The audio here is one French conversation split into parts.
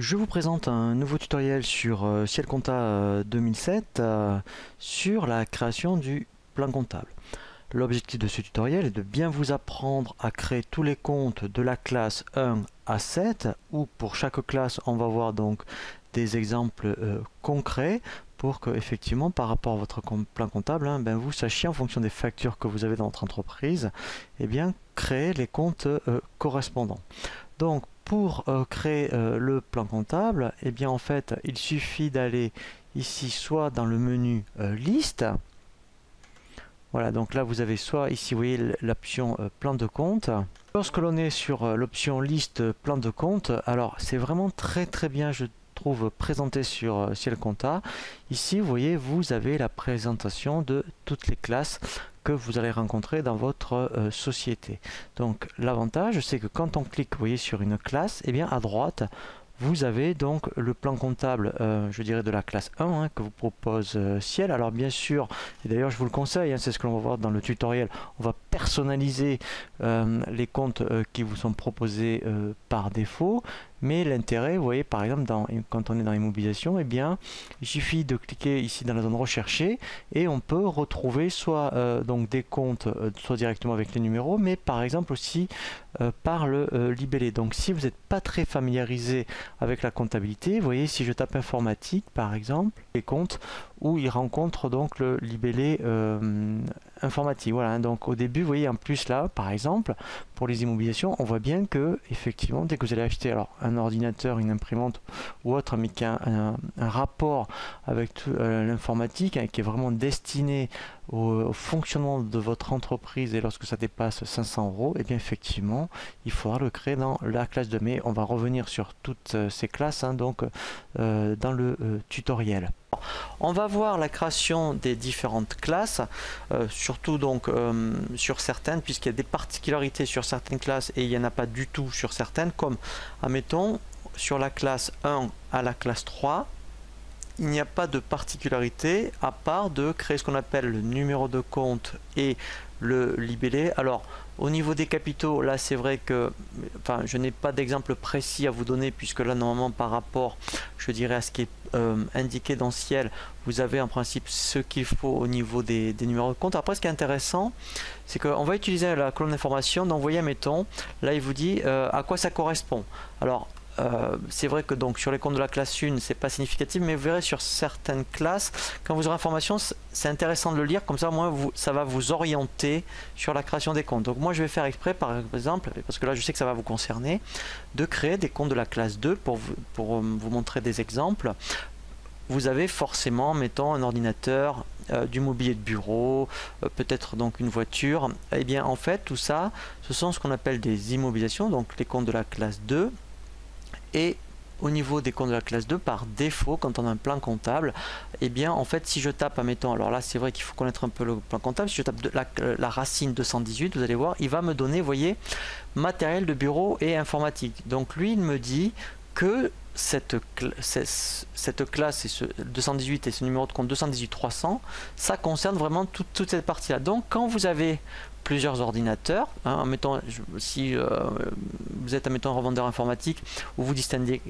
Je vous présente un nouveau tutoriel sur Ciel Compta 2007 sur la création du plan comptable. L'objectif de ce tutoriel est de bien vous apprendre à créer tous les comptes de la classe 1 à 7 où pour chaque classe on va voir donc des exemples concrets pour que effectivement par rapport à votre plan comptable vous sachiez en fonction des factures que vous avez dans votre entreprise créer les comptes correspondants. Donc pour créer le plan comptable, en fait, il suffit d'aller ici soit dans le menu liste. Voilà, donc là vous avez soit ici, vous voyez l'option plan de compte. Lorsque l'on est sur l'option liste plan de compte, alors c'est vraiment très bien, je trouve, présenté sur Ciel Compta. Ici, vous voyez, vous avez la présentation de toutes les classes que vous allez rencontrer dans votre société. Donc l'avantage, c'est que quand on clique, vous voyez, sur une classe, à droite, vous avez donc le plan comptable, je dirais de la classe 1 que vous propose Ciel. Alors bien sûr, et d'ailleurs je vous le conseille, c'est ce que l'on va voir dans le tutoriel, on va personnaliser les comptes qui vous sont proposés par défaut. Mais l'intérêt, vous voyez, par exemple, quand on est dans l'immobilisation, il suffit de cliquer ici dans la zone recherchée et on peut retrouver soit donc des comptes, soit directement avec les numéros, mais par exemple aussi par le libellé. Donc si vous n'êtes pas très familiarisé avec la comptabilité, vous voyez, si je tape informatique, par exemple, les comptes où il rencontre donc le libellé informatique. Voilà, donc au début, vous voyez, en plus là, par exemple, pour les immobilisations, on voit bien que effectivement, dès que vous allez acheter alors un ordinateur, une imprimante ou autre, mais qui a un rapport avec l'informatique, qui est vraiment destiné au fonctionnement de votre entreprise, et lorsque ça dépasse 500 €, effectivement, il faudra le créer dans la classe 2. Mais on va revenir sur toutes ces classes dans le tutoriel. On va voir la création des différentes classes, surtout donc sur certaines, puisqu'il y a des particularités sur certaines classes et il n'y en a pas du tout sur certaines, comme admettons sur la classe 1 à la classe 3, il n'y a pas de particularité à part de créer ce qu'on appelle le numéro de compte et le libellé. Alors au niveau des capitaux, là c'est vrai que je n'ai pas d'exemple précis à vous donner, puisque là normalement par rapport, je dirais, à ce qui est indiqué dans Ciel, vous avez en principe ce qu'il faut au niveau des numéros de compte. Après, ce qui est intéressant, c'est qu'on va utiliser la colonne d'information. Donc vous voyez, mettons, là il vous dit à quoi ça correspond. Alors c'est vrai que donc sur les comptes de la classe 1 c'est pas significatif, mais vous verrez sur certaines classes, quand vous aurez information, c'est intéressant de le lire, comme ça au moins ça va vous orienter sur la création des comptes. Donc moi je vais faire exprès, par exemple, parce que là je sais que ça va vous concerner, de créer des comptes de la classe 2 pour vous montrer des exemples. Vous avez forcément, mettons, un ordinateur, du mobilier de bureau, peut-être donc une voiture. En fait tout ça, ce sont ce qu'on appelle des immobilisations, donc les comptes de la classe 2. Et au niveau des comptes de la classe 2, par défaut, quand on a un plan comptable, en fait, si je tape, admettons, alors là, c'est vrai qu'il faut connaître un peu le plan comptable, si je tape la racine 218, vous allez voir, il va me donner, vous voyez, matériel de bureau et informatique. Donc lui, il me dit que cette classe et ce 218 et ce numéro de compte 218-300, ça concerne vraiment toute cette partie-là. Donc, quand vous avez plusieurs ordinateurs, si vous êtes un revendeur informatique où vous distinguez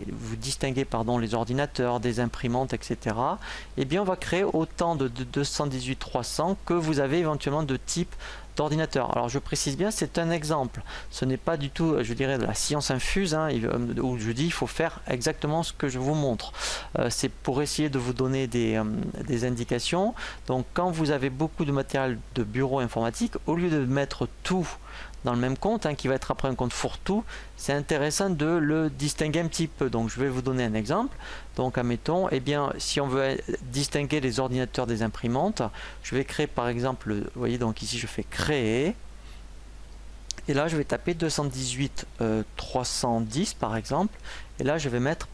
les ordinateurs des imprimantes, etc., on va créer autant de 218-300 que vous avez éventuellement de type d'ordinateur. Alors je précise bien, c'est un exemple, ce n'est pas du tout, je dirais, de la science infuse, où je dis il faut faire exactement ce que je vous montre. C'est pour essayer de vous donner des indications. Donc quand vous avez beaucoup de matériel de bureau informatique, au lieu de mettre tout dans le même compte, qui va être après un compte fourre-tout, c'est intéressant de le distinguer un petit peu. Donc je vais vous donner un exemple. Donc admettons, si on veut distinguer les ordinateurs des imprimantes, je vais créer par exemple, vous voyez, donc ici je fais créer, et là je vais taper 218-310 par exemple, et là je vais mettre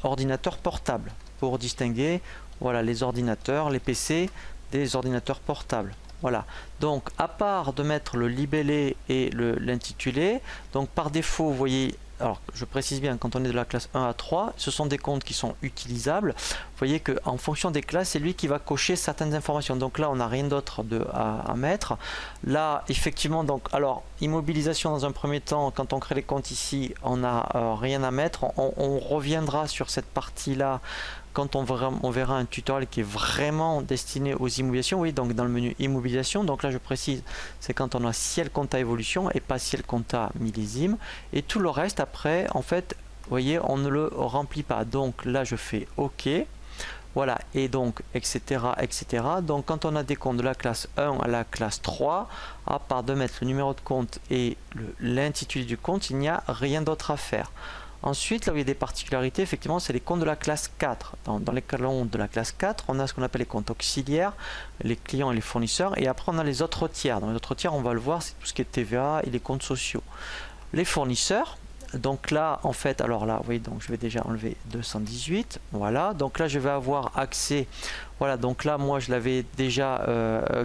ordinateur portable pour distinguer, voilà, les ordinateurs, les PC des ordinateurs portables. Voilà, donc à part de mettre le libellé et l'intitulé, donc par défaut, vous voyez, alors je précise bien, quand on est de la classe 1 à 3, ce sont des comptes qui sont utilisables. Vous voyez qu'en fonction des classes, c'est lui qui va cocher certaines informations. Donc là, on n'a rien d'autre à mettre. Là, effectivement, donc, alors, immobilisation dans un premier temps, quand on crée les comptes ici, on n'a rien à mettre. On reviendra sur cette partie-là quand on verra un tutoriel qui est vraiment destiné aux immobilisations. Oui, donc dans le menu immobilisation, donc là je précise, c'est quand on a ciel compta évolution et pas ciel compta millésime. Et tout le reste après, en fait, vous voyez, on ne le remplit pas. Donc là je fais OK. Voilà, et donc, etc., etc. Donc, quand on a des comptes de la classe 1 à la classe 3, à part de mettre le numéro de compte et l'intitulé du compte, il n'y a rien d'autre à faire. Ensuite, là où il y a des particularités, effectivement, c'est les comptes de la classe 4. Dans les colonnes de la classe 4, on a ce qu'on appelle les comptes auxiliaires, les clients et les fournisseurs, et après on a les autres tiers. Dans les autres tiers, on va le voir, c'est tout ce qui est TVA et les comptes sociaux. Les fournisseurs, donc là, en fait, alors là, oui, donc je vais déjà enlever 218, voilà, donc là, je vais avoir accès, voilà, donc là, moi, je l'avais déjà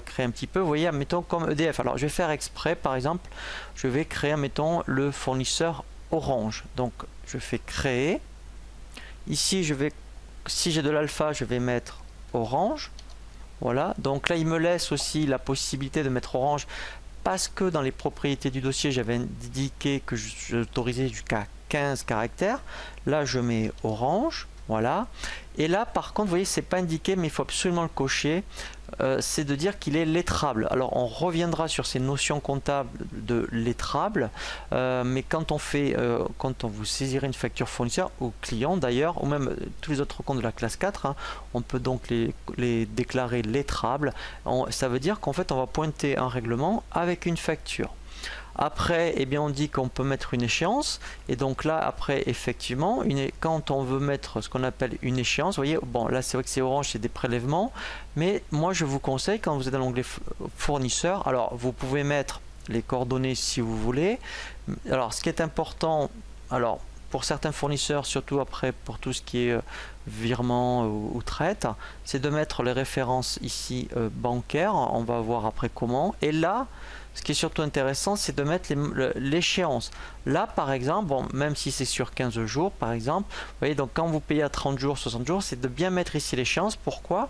créé un petit peu, vous voyez, mettons comme EDF. Alors, je vais faire exprès, par exemple, je vais créer, mettons, le fournisseur Orange. Donc, je fais créer. Ici, si j'ai de l'alpha, je vais mettre Orange. Voilà. Donc là, il me laisse aussi la possibilité de mettre Orange parce que dans les propriétés du dossier, j'avais indiqué que j'autorisais jusqu'à 15 caractères. Là, je mets Orange. Voilà. Et là, par contre, vous voyez, c'est pas indiqué, mais il faut absolument le cocher. C'est de dire qu'il est lettrable. Alors, on reviendra sur ces notions comptables de lettrable, mais quand on vous saisirez une facture fournisseur ou client d'ailleurs, ou même tous les autres comptes de la classe 4, hein, on peut donc les déclarer lettrables. Ça veut dire qu'en fait, on va pointer un règlement avec une facture. Après, eh bien, on dit qu'on peut mettre une échéance. Et donc là, après, effectivement, quand on veut mettre ce qu'on appelle une échéance, vous voyez, bon, là, c'est vrai que c'est orange, c'est des prélèvements. Mais moi, je vous conseille, quand vous êtes dans l'onglet fournisseur, alors, vous pouvez mettre les coordonnées si vous voulez. Alors, ce qui est important, alors, pour certains fournisseurs, surtout après pour tout ce qui est virement ou traite, c'est de mettre les références ici bancaires. On va voir après comment. Et là, ce qui est surtout intéressant, c'est de mettre l'échéance. Là, par exemple, bon, même si c'est sur 15 jours, par exemple, vous voyez, donc quand vous payez à 30 jours, 60 jours, c'est de bien mettre ici l'échéance. Pourquoi?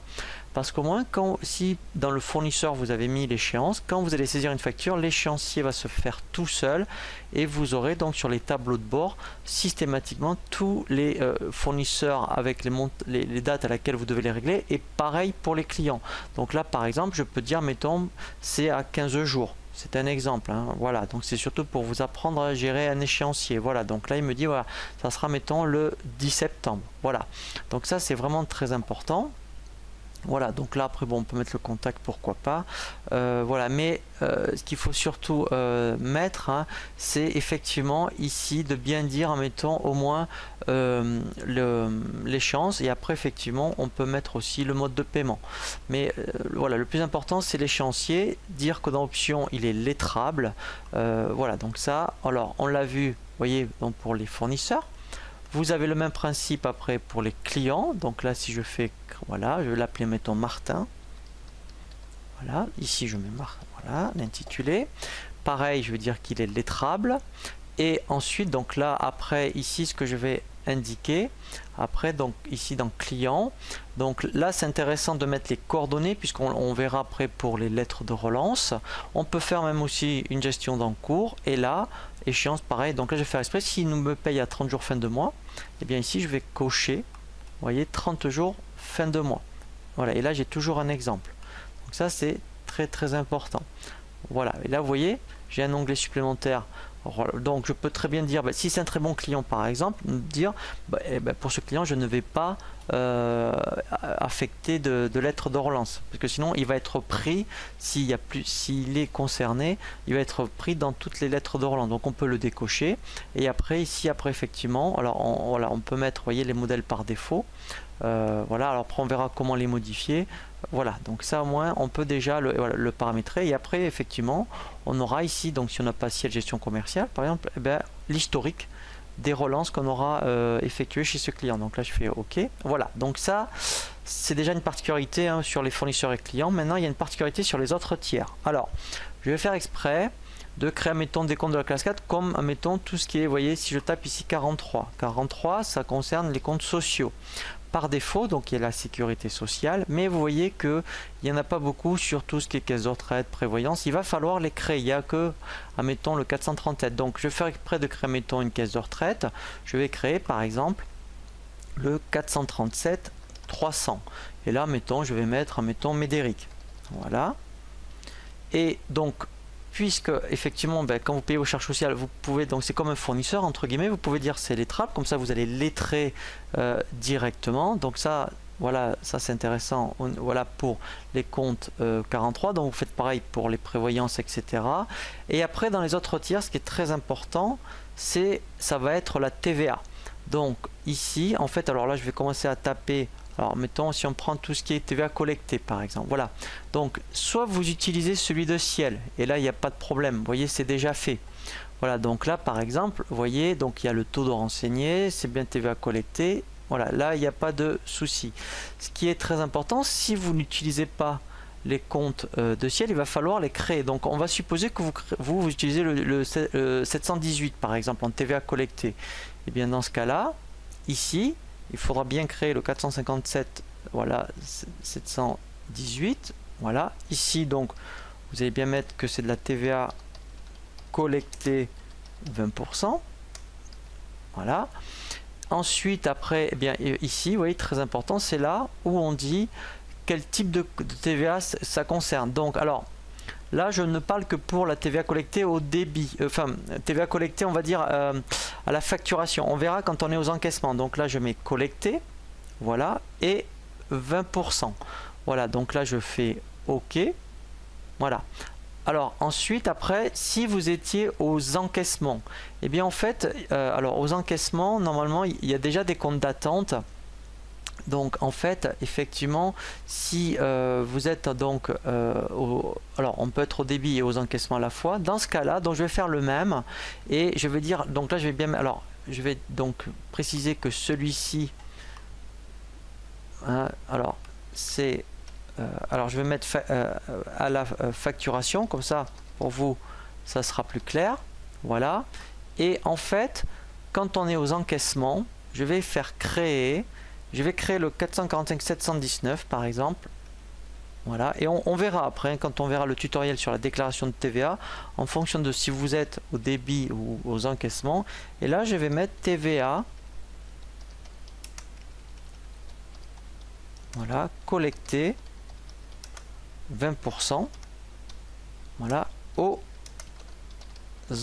Parce qu'au moins, si dans le fournisseur, vous avez mis l'échéance, quand vous allez saisir une facture, l'échéancier va se faire tout seul et vous aurez donc sur les tableaux de bord systématiquement tous les fournisseurs avec les dates à laquelle vous devez les régler, et pareil pour les clients. Donc là, par exemple, je peux dire, mettons, c'est à 15 jours. C'est un exemple, hein. Voilà, donc c'est surtout pour vous apprendre à gérer un échéancier. Voilà, donc là il me dit, voilà, ça sera, mettons, le 10 septembre. Voilà, donc ça c'est vraiment très important. Voilà, donc là après, bon, on peut mettre le contact, pourquoi pas. Voilà, mais ce qu'il faut surtout mettre, hein, c'est effectivement ici de bien dire, en mettant au moins l'échéance, et après effectivement on peut mettre aussi le mode de paiement. Mais voilà, le plus important c'est l'échéancier, dire que dans l'option il est lettrable. Voilà, donc ça, alors on l'a vu, vous voyez, donc pour les fournisseurs. Vous avez le même principe après pour les clients. Donc là, si je fais, voilà, je vais l'appeler, mettons, Martin. Voilà, ici je mets Martin, voilà, l'intitulé. Pareil, je veux dire qu'il est lettrable. Et ensuite, donc là, après, ici, ce que je vais indiquer, après, donc ici dans client, donc là, c'est intéressant de mettre les coordonnées, puisqu'on verra après pour les lettres de relance. On peut faire même aussi une gestion d'encours. Et là, échéance, pareil. Donc là, je vais faire exprès. S'il nous me paye à 30 jours fin de mois, et bien ici, je vais cocher, vous voyez, 30 jours fin de mois. Voilà, et là, j'ai toujours un exemple. Donc ça, c'est très, très important. Voilà, et là, vous voyez, j'ai un onglet supplémentaire. Donc je peux très bien dire, si c'est un très bon client par exemple, dire pour ce client je ne vais pas affecter de lettres de relance, parce que sinon il va être pris, s'il est concerné, il va être pris dans toutes les lettres de relance. Donc on peut le décocher, et après ici, après effectivement, alors on peut mettre, voyez, les modèles par défaut. Voilà, alors après on verra comment les modifier. Voilà, donc ça au moins on peut déjà le paramétrer, et après effectivement on aura ici, donc si on n'a pas ciel gestion commerciale par exemple, l'historique des relances qu'on aura effectuées chez ce client. Donc là je fais OK. Voilà, donc ça c'est déjà une particularité, hein, sur les fournisseurs et clients. Maintenant il y a une particularité sur les autres tiers. Alors je vais faire exprès, de créer, mettons, des comptes de la classe 4, comme, mettons, tout ce qui est, vous voyez, si je tape ici 43. 43, ça concerne les comptes sociaux. Par défaut, donc il y a la sécurité sociale, mais vous voyez qu'il n'y en a pas beaucoup sur tout ce qui est caisse de retraite, prévoyance. Il va falloir les créer. Il n'y a que, admettons, le 437. Donc je vais faire exprès de créer, mettons, une caisse de retraite. Je vais créer, par exemple, le 437 300. Et là, mettons, je vais mettre, mettons, Médéric. Voilà. Et donc, puisque effectivement, quand vous payez vos charges sociales, vous pouvez, donc c'est comme un fournisseur entre guillemets, vous pouvez dire c'est lettrable, comme ça vous allez lettrer directement. Donc ça, voilà, ça c'est intéressant. Voilà pour les comptes 43. Donc vous faites pareil pour les prévoyances, etc. Et après dans les autres tiers, ce qui est très important, ça va être la TVA. Donc ici, en fait, alors là je vais commencer à taper. Alors mettons si on prend tout ce qui est TVA collecté par exemple, voilà. Donc soit vous utilisez celui de ciel et là il n'y a pas de problème, vous voyez c'est déjà fait. Voilà, donc là par exemple, vous voyez, donc il y a le taux de renseigné, c'est bien TVA collecté, voilà, là il n'y a pas de souci. Ce qui est très important, si vous n'utilisez pas les comptes de ciel, il va falloir les créer. Donc on va supposer que vous utilisez le 718 par exemple en TVA collecté. Et bien dans ce cas-là, ici, il faudra bien créer le 457, voilà, 718, voilà. Ici, donc, vous allez bien mettre que c'est de la TVA collectée 20%, voilà. Ensuite, après, eh bien, ici, vous voyez, très important, c'est là où on dit quel type de TVA ça concerne. Donc, alors, là, je ne parle que pour la TVA collectée au débit, enfin, TVA collectée, on va dire, à la facturation. On verra quand on est aux encaissements. Donc là, je mets collecté, voilà, et 20%. Voilà, donc là, je fais OK. Voilà. Alors, ensuite, après, si vous étiez aux encaissements, eh bien, en fait, alors, aux encaissements, normalement, il y a déjà des comptes d'attente. Donc en fait, effectivement, si vous êtes donc, alors on peut être au débit et aux encaissements à la fois. Dans ce cas-là, donc je vais faire le même et je vais dire, donc là je vais bien, alors je vais donc préciser que celui-ci, hein, alors c'est, alors je vais mettre à la facturation, comme ça pour vous, ça sera plus clair. Voilà. Et en fait, quand on est aux encaissements, je vais faire créer. Je vais créer le 445 719 par exemple. Voilà, et on verra après, quand on verra le tutoriel sur la déclaration de TVA, en fonction de si vous êtes au débit ou aux encaissements. Et là, je vais mettre TVA. Voilà, collecté 20%. Voilà, aux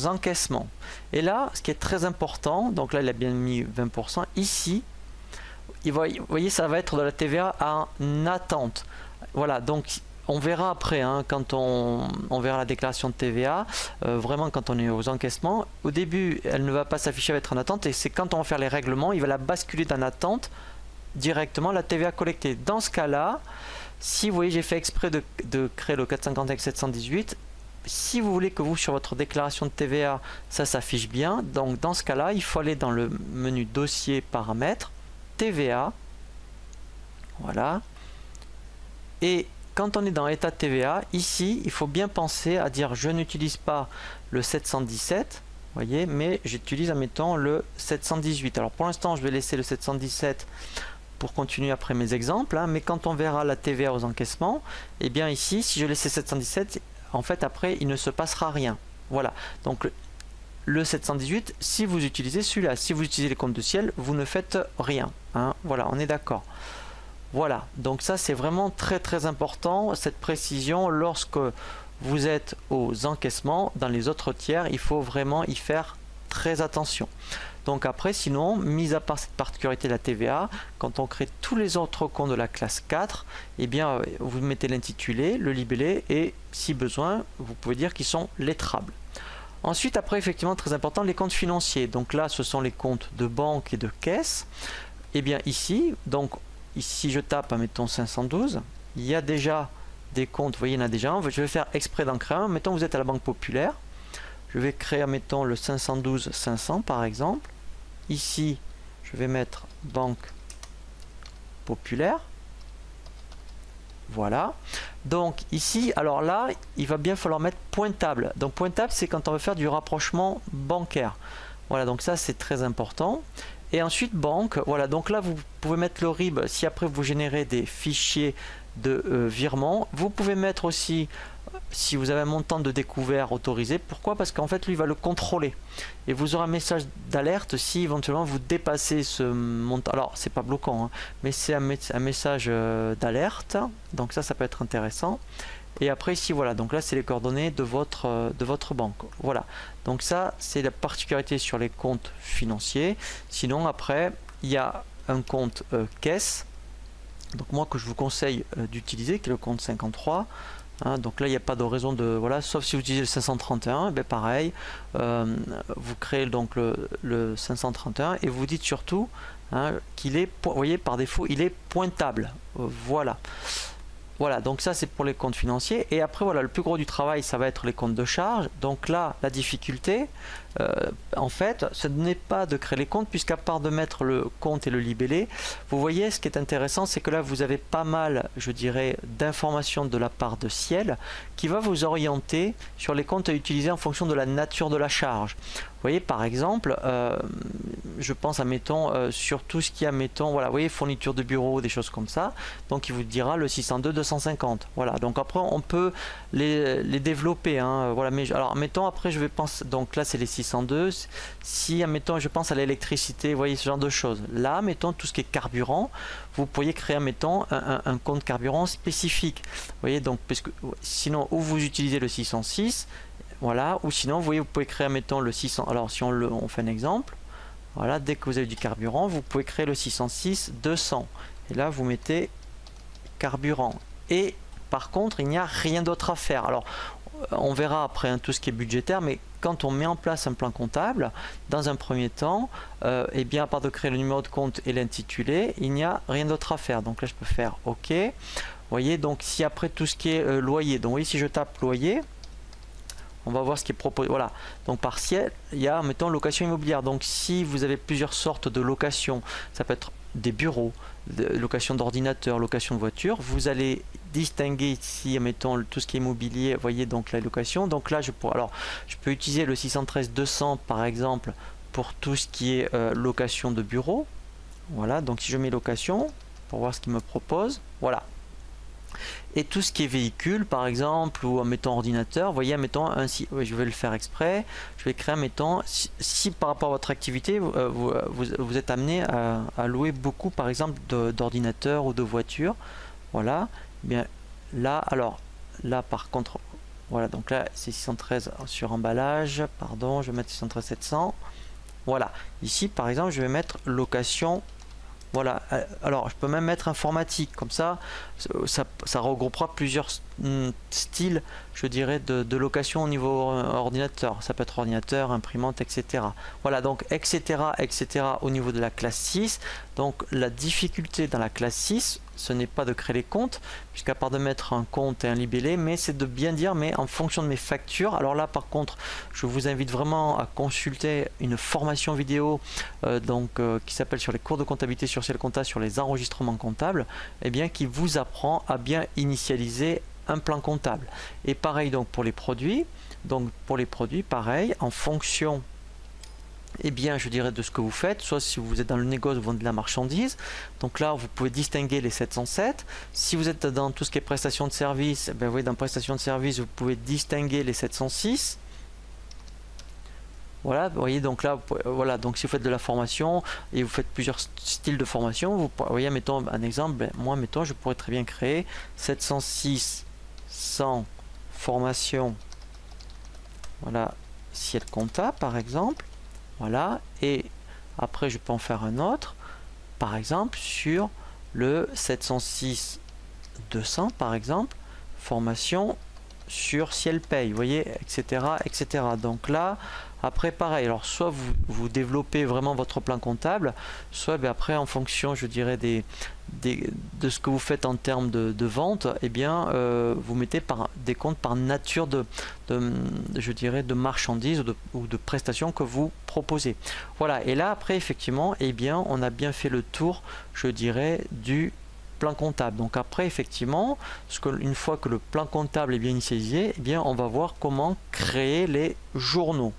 encaissements. Et là, ce qui est très important, donc là, il a bien mis 20%. Ici, vous voyez, ça va être de la TVA en attente. Voilà, donc on verra après, hein, quand on verra la déclaration de TVA, vraiment quand on est aux encaissements. Au début, elle ne va pas s'afficher, avec en attente, et c'est quand on va faire les règlements, il va la basculer d'en attente directement la TVA collectée. Dans ce cas-là, si vous voyez, j'ai fait exprès de créer le 451 718. Si vous voulez que vous, sur votre déclaration de TVA, ça s'affiche bien, donc dans ce cas-là, il faut aller dans le menu dossier paramètres, TVA, voilà, et quand on est dans état TVA, ici il faut bien penser à dire je n'utilise pas le 717, voyez, mais j'utilise, admettons, le 718. Alors pour l'instant je vais laisser le 717 pour continuer après mes exemples, hein, mais quand on verra la TVA aux encaissements, et eh bien ici si je laisse 717, en fait après il ne se passera rien. Voilà, donc le 718, si vous utilisez celui-là, si vous utilisez les comptes de ciel, vous ne faites rien, hein. Voilà, on est d'accord. Voilà, donc ça c'est vraiment très très important, cette précision. Lorsque vous êtes aux encaissements, dans les autres tiers, il faut vraiment y faire très attention. Donc après, sinon, mis à part cette particularité de la TVA, quand on crée tous les autres comptes de la classe 4, eh bien vous mettez l'intitulé, le libellé, et si besoin, vous pouvez dire qu'ils sont lettrables. Ensuite, après, effectivement, très important, les comptes financiers. Donc là, ce sont les comptes de banque et de caisse. Et bien ici, donc si je tape, mettons 512, il y a déjà des comptes, vous voyez, il y en a déjà un. Je vais faire exprès d'en créer un. Mettons, vous êtes à la Banque Populaire. Je vais créer, mettons, le 512 500 par exemple. Ici, je vais mettre Banque Populaire. Voilà. Donc ici, alors là, il va bien falloir mettre pointable. Donc pointable, c'est quand on veut faire du rapprochement bancaire. Voilà, donc ça c'est très important. Et ensuite banque, voilà, donc là vous pouvez mettre le RIB si après vous générez des fichiers de virement. Vous pouvez mettre aussi, si vous avez un montant de découvert autorisé, pourquoi? Parce qu'en fait lui il va le contrôler. Et vous aurez un message d'alerte si éventuellement vous dépassez ce montant. Alors c'est pas bloquant, hein, mais c'est un message d'alerte, donc ça peut être intéressant. Et après ici voilà, donc là c'est les coordonnées de votre banque. Voilà, donc ça c'est la particularité sur les comptes financiers. Sinon après il y a un compte caisse, donc moi que je vous conseille d'utiliser, qui est le compte 53. Hein, donc là il n'y a pas de raison de, voilà, sauf si vous utilisez le 531, ben pareil, vous créez donc le 531 et vous dites surtout hein, qu'il est, vous voyez par défaut il est pointable. Voilà. Voilà, donc ça c'est pour les comptes financiers. Et après voilà, le plus gros du travail ça va être les comptes de charge. Donc là la difficulté en fait ce n'est pas de créer les comptes, puisqu'à part de mettre le compte et le libellé, vous voyez ce qui est intéressant, c'est que là vous avez pas mal, je dirais, d'informations de la part de Ciel qui va vous orienter sur les comptes à utiliser en fonction de la nature de la charge. Vous voyez par exemple, je pense à mettons sur tout ce qui a mettons, voilà, vous voyez fourniture de bureau, des choses comme ça. Donc il vous dira le 602 250. Voilà, donc après on peut les développer. Hein, voilà, mais alors mettons après je vais penser, donc là c'est les 602. Si admettons je pense à l'électricité, vous voyez ce genre de choses. Là mettons tout ce qui est carburant, vous pourriez créer mettons un compte carburant spécifique. Vous voyez donc parce que sinon ou vous utilisez le 606. Voilà, ou sinon vous voyez vous pouvez créer mettons le 600. Alors si on fait un exemple, voilà, dès que vous avez du carburant vous pouvez créer le 606 200 et là vous mettez carburant, et par contre il n'y a rien d'autre à faire. Alors on verra après hein, tout ce qui est budgétaire, mais quand on met en place un plan comptable, dans un premier temps, et bien à part de créer le numéro de compte et l'intitulé, il n'y a rien d'autre à faire. Donc là je peux faire OK. Vous voyez, donc si après tout ce qui est loyer, donc oui, si je tape loyer, on va voir ce qui est proposé. Voilà, donc par Ciel, il y a mettons location immobilière. Donc si vous avez plusieurs sortes de locations, ça peut être des bureaux, location d'ordinateur, location de voiture, vous allez distinguer ici mettons tout ce qui est immobilier, vous voyez donc la location. Donc là je peux utiliser le 613 200 par exemple pour tout ce qui est location de bureau. Voilà, donc si je mets location pour voir ce qu'il me propose, voilà. Et tout ce qui est véhicule par exemple, ou mettons ordinateur, vous voyez, mettons ainsi, je vais le faire exprès, je vais créer, mettons, si par rapport à votre activité vous êtes amené à louer beaucoup par exemple d'ordinateurs ou de voitures, voilà, eh bien là, alors là par contre, voilà, donc là c'est 613 sur emballage, pardon, je vais mettre 613 700, voilà, ici par exemple je vais mettre location. Voilà, alors je peux même mettre informatique, comme ça regroupera plusieurs styles, je dirais, de location au niveau ordinateur. Ça peut être ordinateur, imprimante, etc. Voilà, donc etc. au niveau de la classe 6. Donc la difficulté dans la classe 6, ce n'est pas de créer les comptes, puisqu'à part de mettre un compte et un libellé, mais c'est de bien dire, mais en fonction de mes factures. Alors là par contre, je vous invite vraiment à consulter une formation vidéo qui s'appelle sur les cours de comptabilité sur Ciel Compta, sur les enregistrements comptables, et bien qui vous apprend à bien initialiser un plan comptable. Et pareil donc pour les produits. Donc pour les produits, pareil, en fonction et bien je dirais de ce que vous faites, soit si vous êtes dans le négoce, vous vendez de la marchandise, donc là vous pouvez distinguer les 707. Si vous êtes dans tout ce qui est prestation de service, ben, vous voyez dans prestation de service vous pouvez distinguer les 706. Voilà, vous voyez, donc là, voilà, donc si vous faites de la formation et vous faites plusieurs styles de formation, vous voyez, mettons un exemple, ben, moi, mettons, je pourrais très bien créer 706 100 formation, voilà, Ciel Compta par exemple, voilà, et après je peux en faire un autre, par exemple sur le 706 200 par exemple, formation sur Ciel Paye, vous voyez, etc., etc. Donc là, après pareil, alors soit vous développez vraiment votre plan comptable, soit ben, après en fonction, je dirais, de ce que vous faites en termes de vente, eh bien vous mettez des comptes par nature je dirais, de marchandises ou de prestations que vous proposez. Voilà, et là après effectivement, eh bien on a bien fait le tour, je dirais, du plan comptable. Donc après, effectivement, une fois que le plan comptable est bien initialisé, eh bien, on va voir comment créer les journaux.